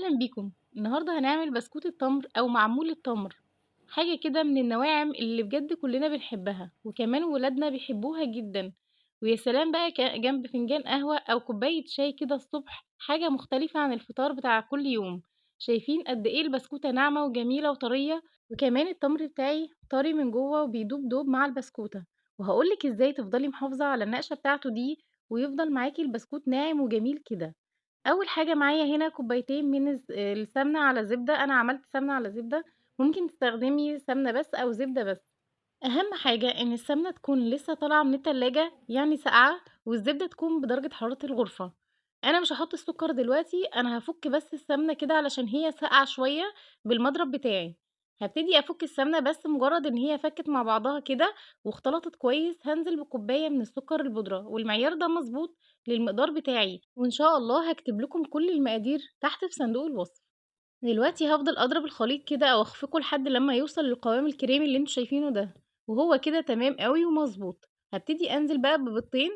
أهلا بيكم. النهاردة هنعمل بسكوت التمر أو معمول التمر، حاجة كده من النواعم اللي بجد كلنا بنحبها وكمان ولادنا بيحبوها جدا. ويا سلام بقى جنب فنجان قهوة أو كوباية شاي كده الصبح، حاجة مختلفة عن الفطار بتاع كل يوم. شايفين قد إيه البسكوتة ناعمة وجميلة وطرية، وكمان التمر بتاعي طري من جوه وبيدوب دوب مع البسكوتة. وهقولك إزاي تفضلي محافظة على النقشة بتاعته دي ويفضل معاكي البسكوت ناعم وجميل كده. أول حاجة معايا هنا كوبايتين من السمنة على زبدة، أنا عملت سمنة على زبدة، ممكن تستخدمي سمنة بس أو زبدة بس. أهم حاجة إن السمنة تكون لسه طالعة من التلاجة يعني ساقعة، والزبدة تكون بدرجة حرارة الغرفة. أنا مش هاحط السكر دلوقتي، أنا هافُك بس السمنة كده علشان هي ساقعة شوية بالمضرب بتاعي. هابتدي أفُك السمنة بس مجرد إن هي فكِّت مع بعضها كده واختلطت كويس، هانزل بكوباية من السكر البودرة، والمعيار ده مضبوط للمقدار بتاعي، وإن شاء الله هاكتب لكم كل المقادير تحت في صندوق الوصف. دلوقتي هافضل أضرب الخليط كده أو أخفقه لحد لمّا يوصل للقوام الكريمي اللي أنتم شايفينه ده، وهو كده تمام أوي ومضبوط. هابتدي أنزل بقى ببيضتين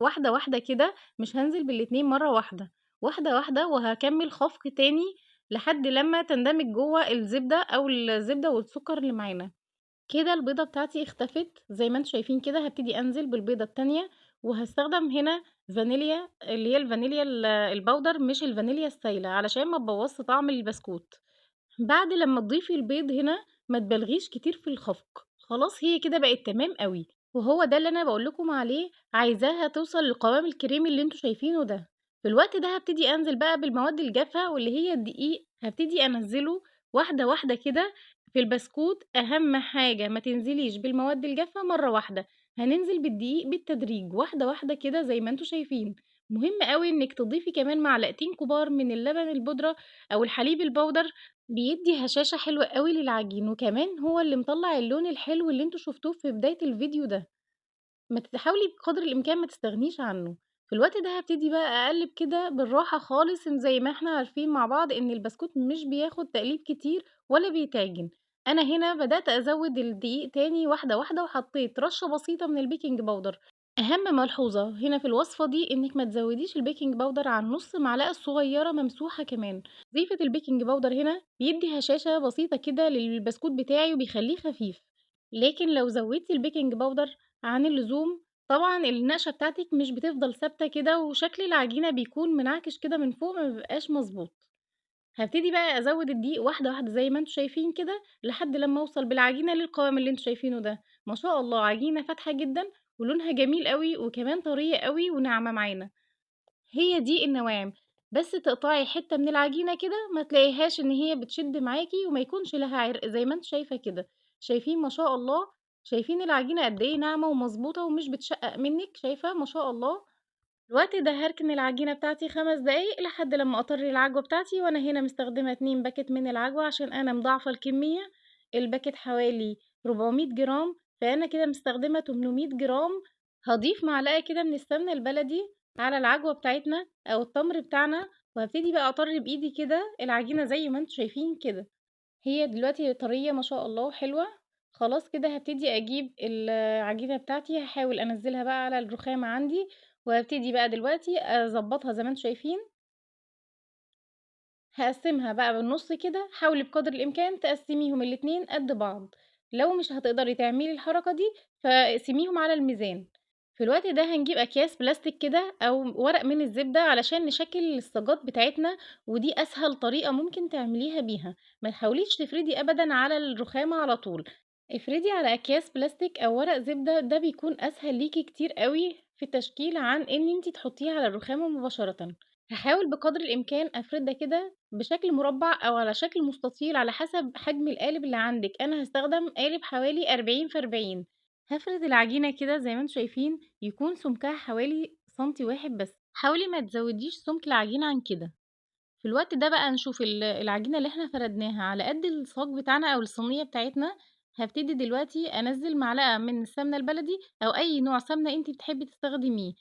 واحدة واحدة كده، مش هانزل بالاتنين مرة واحدة، واحدة واحدة، وهاكمل خفق تاني لحد لمّا تندمج جوه الزبدة أو الزبدة والسكر اللي معانا. كده البيضة بتاعتي اختفت زي ما انتم شايفين كده. هابتدي أنزل بالبيضة التانية، وهاستخدم هنا فانيليا اللي هي الفانيليا البودر مش الفانيليا السايلة علشان ما تبوظش طعم البسكوت. بعد لمّا تضيفي البيض هنا ما تبالغيش كتير في الخفق، خلاص هي كده بقت تمام أوي، وهو ده اللي أنا باقول لكم عليه، عايزاها توصل للقوام الكريمي اللي أنتم شايفينه ده. في الوقت ده هابتدي أنزل بقى بالمواد الجافة واللي هي الدقيق، هابتدي أنزّله واحدة واحدة كده في البسكوت. أهم حاجة ما تنزليش بالمواد الجافة مرة واحدة، هننزل بالدقيق بالتدريج واحدة واحدة كده زي ما أنتم شايفين. مهم أوي إنِّك تضيفي كمان معلقتين كبار من اللبن البودرة أو الحليب البودر، بيدّي هشاشة حلوة أوي للعجين، وكمان هو اللي مطلّع اللون الحلو اللي أنتم شُفتوه في بداية الفيديو ده. حاولي بقدر الإمكان ما تستغنيش عنه. في الوقت ده هابتدي بقى أقلِّب كده بالراحة خالص، إن زي ما إحنا عارفين مع بعض إن البسكوت مش بياخد تقليب كتير ولا بيتعجن. أنا هنا بدأت أزوّد الدقيق تاني واحدة واحدة، وحطيت رشة بسيطة من البيكنج باودر. أهم ملحوظة هنا في الوصفة دي إنِّك ما تزوّديش البيكنج باودر عن نُص معلقة صغيرة ممسوحة كمان. ضيفة البيكنج باودر هنا بيدّي هشاشة بسيطة كده للبسكوت بتاعي وبيخلّيه خفيف، لكن لو زوّدتِ البيكنج باودر عن اللزوم طبعًا النقشة بتاعتِك مش بتفضل ثابتة كده، وشكل العجينة بيكون منعكش كده من فوق ما بيبقاش مضبوط. هابتدي بقى أزوّد الدقيق واحدة واحدة زي ما أنتم شايفين كده، لحد لمّا أوصل بالعجينة للقوام اللي أنتم شايفينه ده. ما شاء الله عجينة فاتحة جدًا ولونها جميل أوي وكمان طرية أوي وناعمة معانا. هي دي النواعم، بس تقطعي حتة من العجينة كده ما تلاقيهاش إن هي بتشد معاكِ وما يكونش لها عرق زي ما أنتِ شايفة كده. شايفين ما شاء الله، شايفين العجينة قد إيه ناعمة ومضبوطة ومش بتشقق منِّك، شايفة ما شاء الله. الوقت ده هاركن العجينة بتاعتي 5 دقايق لحد لمّا أطرّي العجوة بتاعتي، وأنا هنا مستخدمة 2 باكيت من العجوة عشان أنا مضاعفة الكمية. الباكيت حوالي 400 جرام، فأنا كده مستخدمة 800 جرام. هاضيف معلقة كده من السمنة البلدي على العجوة بتاعتنا أو التمر بتاعنا، وهابتدي بقى أطرّي بإيدي كده العجينة زي ما أنتم شايفين كده. هي دلوقتي طرية ما شاء الله وحلوة. خلاص كده هابتدي أجيب العجينة بتاعتي، هاحاول أنزّلها بقى على الرخامة عندي، وهابتدي بقى دلوقتي أضبّطها زي ما أنتم شايفين. هاقسّمها بقى بالنُص كده، حاولي بقدر الإمكان تقسّميهم الاتنين قد بعض. لو مش هتقدري تعملي الحركة دي فاقسميهم على الميزان. في الوقت ده هنجيب أكياس بلاستيك كده أو ورق من الزبدة علشان نشكِّل الصاجات بتاعتنا، ودي أسهل طريقة ممكن تعمليها بيها. ما تحاوليش تفردي أبدًا على الرخامة على طول، افردي على أكياس بلاستيك أو ورق زبدة، ده بيكون أسهل ليكِ كتير أوي في التشكيل عن إن أنتِ تحطّيه على الرخامة مباشرةً. هاحاول بقدر الإمكان أفردها كده بشكل مربع أو على شكل مستطيل على حسب حجم القالب اللي عندِك. أنا هاستخدم قالب حوالي 40 في 40. هافرد العجينة كده زي ما أنتم شايفين، يكون سمكها حوالي سنتي واحد بس، حاولي ما تزوديش سمك العجينة عن كده. في الوقت ده بقى نشوف العجينة اللي إحنا فردناها على قد الصاج بتاعنا أو الصينية بتاعتنا. هابتدي دلوقتي أنزّل معلقة من السمنة البلدي أو أي نوع سمنة أنتِ بتحبي تستخدميه.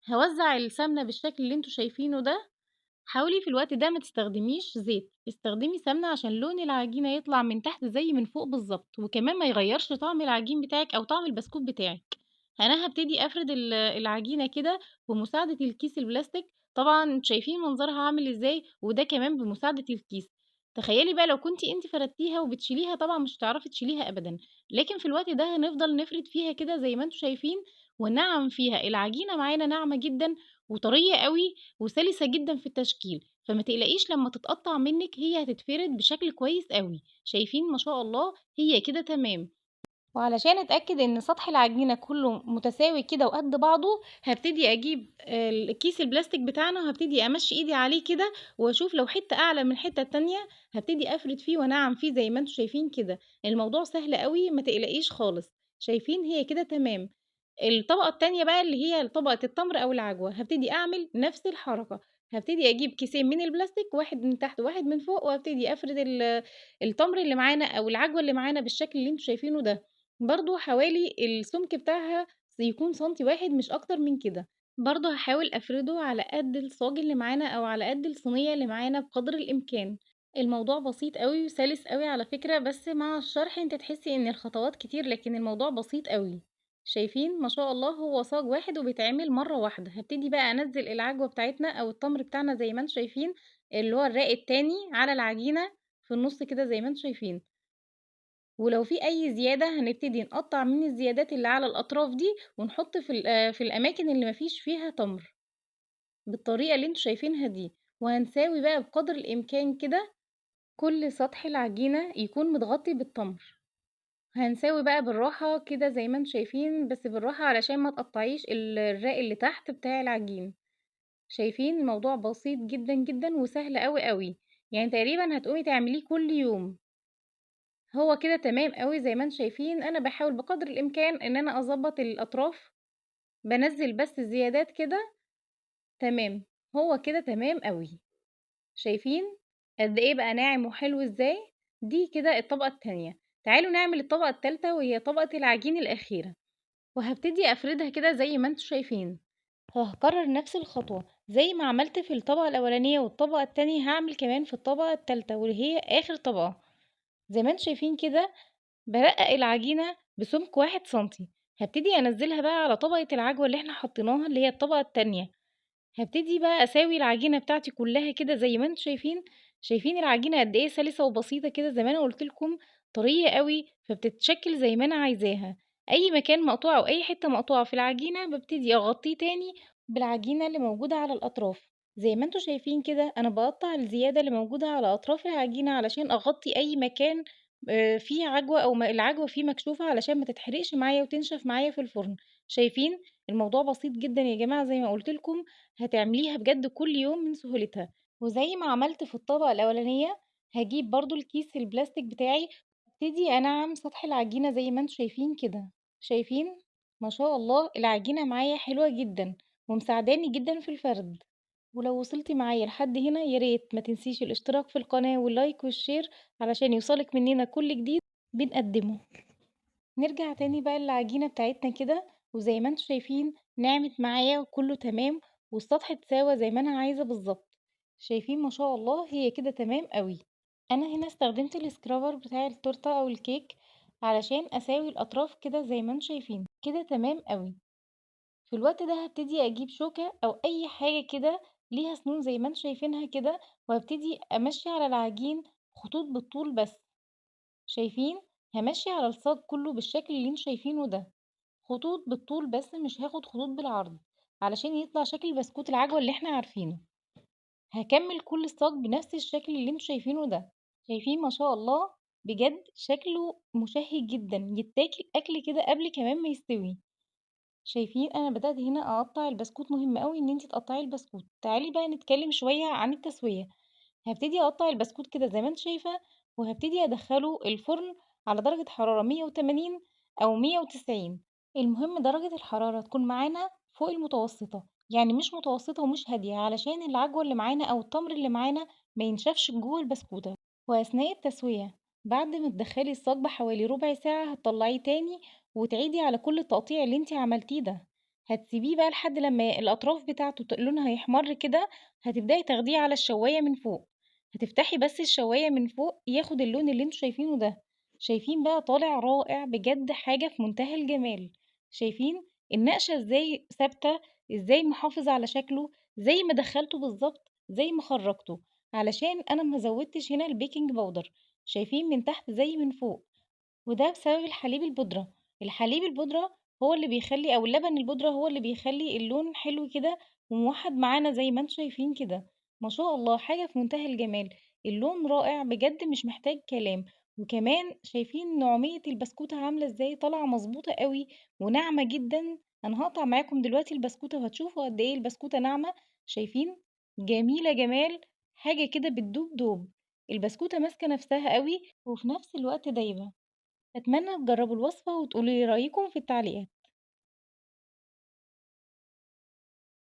هاوزّع السمنة بالشكل اللي أنتم شايفينه ده. حاولي في الوقت ده ما تستخدميش زيت، استخدمي سمنة عشان لون العجينة يطلع من تحت زي من فوق بالضبط، وكمان ما يغيّرش طعم العجين بتاعِك أو طعم البسكوت بتاعِك. أنا هابتدي أفرد العجينة كده بمساعدة الكيس البلاستيك، طبعًا أنتم شايفين منظرها عامل إزاي، وده كمان بمساعدة الكيس. تخيّلي بقى لو كنتِ أنتِ فردتيها وبتشيليها طبعًا مش هتعرفي تشيليها أبدًا، لكن في الوقت ده هنفضل نفرد فيها كده زي ما أنتم شايفين وننعّم فيها، العجينة معانا ناعمة جدًا وطرية أوي وسلسة جدًا في التشكيل، فما تقلقيش لمّا تتقطّع منِّك هي هتتفرد بشكل كويس أوي، شايفين ما شاء الله هي كده تمام. وعلشان أتأكد إن سطح العجينة كله متساوي كده وقد بعضه، هابتدي أجيب الكيس البلاستيك بتاعنا وهابتدي أمشّي إيدي عليه كده، وأشوف لو حتّة أعلى من الحتّة التانية، هابتدي أفرد فيه وأنعّم فيه زي ما أنتم شايفين كده، الموضوع سهل أوي ما تقلقيش خالص، شايفين هي كده تمام. الطبقة التانية بقى اللي هي طبقة التمر أو العجوة، هابتدي أعمل نفس الحركة، هابتدي أجيب كيسين من البلاستيك، واحد من تحت وواحد من فوق، وأبتدي أفرد التمر اللي معانا أو العجوة اللي معانا بالشكل اللي أنتم شايفينه ده. برضه حوالي السمك بتاعها يكون سنتي واحد مش أكتر من كده، برضه هاحاول أفرده على قد الصاج اللي معانا أو على قد الصينية اللي معانا بقدر الإمكان، الموضوع بسيط أوي وسلس أوي على فكرة، بس مع الشرح أنتِ تحسي إن الخطوات كتير لكن الموضوع بسيط أوي، شايفين ما شاء الله هو صاج واحد وبيتعمل مرة واحدة، هابتدي بقى أنزّل العجوة بتاعتنا أو التمر بتاعنا زي ما أنتم شايفين، اللي هو الراق التاني على العجينة في النُص كده زي ما أنتم شايفين. ولو في أي زيادة هنبتدي نقطّع من الزيادات اللي على الأطراف دي، ونحط في الأماكن اللي ما فيش فيها تمر، بالطريقة اللي أنتم شايفينها دي، وهنساوي بقى بقدر الإمكان كده كل سطح العجينة يكون متغطي بالتمر، هنساوي بقى بالراحة كده زي ما أنتم شايفين، بس بالراحة علشان ما تقطّعيش الرّاق اللي تحت بتاع العجين، شايفين الموضوع بسيط جدًا، جدًا وسهل أوي، أوي، يعني تقريبًا هتقومي تعمليه كل يوم. هو كده تمام أوي زي ما أنتم شايفين، أنا باحاول بقدر الإمكان إن أنا أضبّط الأطراف، بانزّل بس الزيادات كده تمام، هو كده تمام أوي، شايفين قد إيه بقى ناعم وحلو إزاي؟ دي كده الطبقة التانية، تعالوا نعمل الطبقة التالتة وهي طبقة العجين الأخيرة، وهابتدي أفردها كده زي ما أنتم شايفين، وهاكرر نفس الخطوة زي ما عملت في الطبقة الأولانية والطبقة التانية هاعمل كمان في الطبقة التالتة واللي هي آخر طبقة، زي ما أنتم شايفين كده بارقّق العجينة بسمك 1 سنتي، هابتدي أنزّلها بقى على طبقة العجوة اللي إحنا حطيناها اللي هي الطبقة التانية، هابتدي بقى أساوي العجينة بتاعتي كلّها كده زي ما أنتم شايفين، شايفين العجينة قد إيه سلسة وبسيطة كده زي ما أنا قُلت لكم طرية أوي، فبتتشكل زي ما أنا عايزاها، أي مكان مقطوع أو أي حتة مقطوعة في العجينة بابتدي أغطيه تاني بالعجينة اللي موجودة على الأطراف، زي ما أنتم شايفين كده أنا باقطّع الزيادة اللي موجودة على أطراف العجينة علشان أغطي أي مكان فيه عجوة أو العجوة فيه مكشوفة علشان ما تتحرقش معايا وتنشف معايا في الفرن، شايفين؟ الموضوع بسيط جدًا يا جماعة زي ما قُلت لكم، هتعمليها بجد كل يوم من سهولتها، وزي ما عملت في الطبقة الأولانية هاجيب برضه الكيس البلاستيك بتاعي وابتدي أنعّم سطح العجينة زي ما أنتم شايفين كده، شايفين؟ ما شاء الله العجينة معايا حلوة جدًا ومساعداني جدًا في الفرد. ولو وصلتِ معايا لحد هنا يا ريت ما تنسيش الاشتراك في القناة واللايك والشير علشان يوصلك مننا كل جديد بنقدمه. نرجع تاني بقى للعجينة بتاعتنا كده وزي ما انتم شايفين نعمت معايا وكله تمام والسطح اتساوى زي ما انا عايزة بالظبط. شايفين ما شاء الله هي كده تمام قوي. انا هنا استخدمت السكرابر بتاع التورتة او الكيك علشان اساوي الاطراف كده زي ما انتم شايفين كده تمام قوي. في الوقت ده هابتدي أجيب شوكة أو أي حاجة كده ليها سنون زي ما انتم شايفينها كده وهابتدي أمشي على العجين خطوط بالطول بس شايفين همشي على الصاج كله بالشكل اللي انتم شايفينه ده خطوط بالطول بس مش هاخد خطوط بالعرض علشان يطلع شكل بسكوت العجوة اللي احنا عارفينه هكمل كل الصاج بنفس الشكل اللي انتم شايفينه ده شايفين ما شاء الله بجد شكله مشهي جدا يتاكل أكل كده قبل كمان ما يستوي شايفين أنا بدأت هنا أقطّع البسكوت مهم أوي إن أنتِ تقطّعي البسكوت، تعالي بقى نتكلم شوية عن التسوية، هابتدي أقطّع البسكوت كده زي ما أنتِ شايفة، وهابتدي أدخّله الفرن على درجة حرارة 180 أو 190 المهم درجة الحرارة تكون معانا فوق المتوسطة، يعني مش متوسطة ومش هادية علشان العجوة اللي معانا أو التمر اللي معانا ما ينشفش جوّه البسكوتة. وأثناء التسوية بعد ما تدخّلي الصاج بحوالي ربع ساعة هتطلّعيه تاني وتعيدي على كل التقطيع اللي أنتِ عملتيه ده، هتسيبيه بقى لحد لمّا الأطراف بتاعته لونها يحمر كده، هتبدئي تاخديه على الشواية من فوق، هتفتحي بس الشواية من فوق ياخد اللون اللي أنتم شايفينه ده، شايفين بقى طالع رائع بجد حاجة في منتهى الجمال، شايفين النقشة إزاي ثابتة، إزاي محافظ على شكله، زي ما دخّلته بالضبط، زي ما خرّجته، علشان أنا ما زوّدتش هنا الbaking powder، شايفين من تحت زي من فوق. وده بسبب الحليب البودرة، الحليب البودرة هو اللي بيخلّي أو اللبن البودرة هو اللي بيخلّي اللون حلو كده وموحّد معانا زي ما أنتم شايفين كده، ما شاء الله حاجة في منتهى الجمال، اللون رائع بجد مش محتاج كلام، وكمان شايفين نعومية البسكوتة عاملة إزاي طالعة مضبوطة أوي وناعمة جدًا، أنا هاقطع معاكم دلوقتي البسكوتة وهتشوفوا قد إيه البسكوتة ناعمة، شايفين؟ جميلة جمال، حاجة كده بتدوب دوب، البسكوتة ماسكة نفسها أوي وفي نفس الوقت دايبة. أتمنى تجربوا الوصفة وتقولوا لي رأيكم في التعليقات.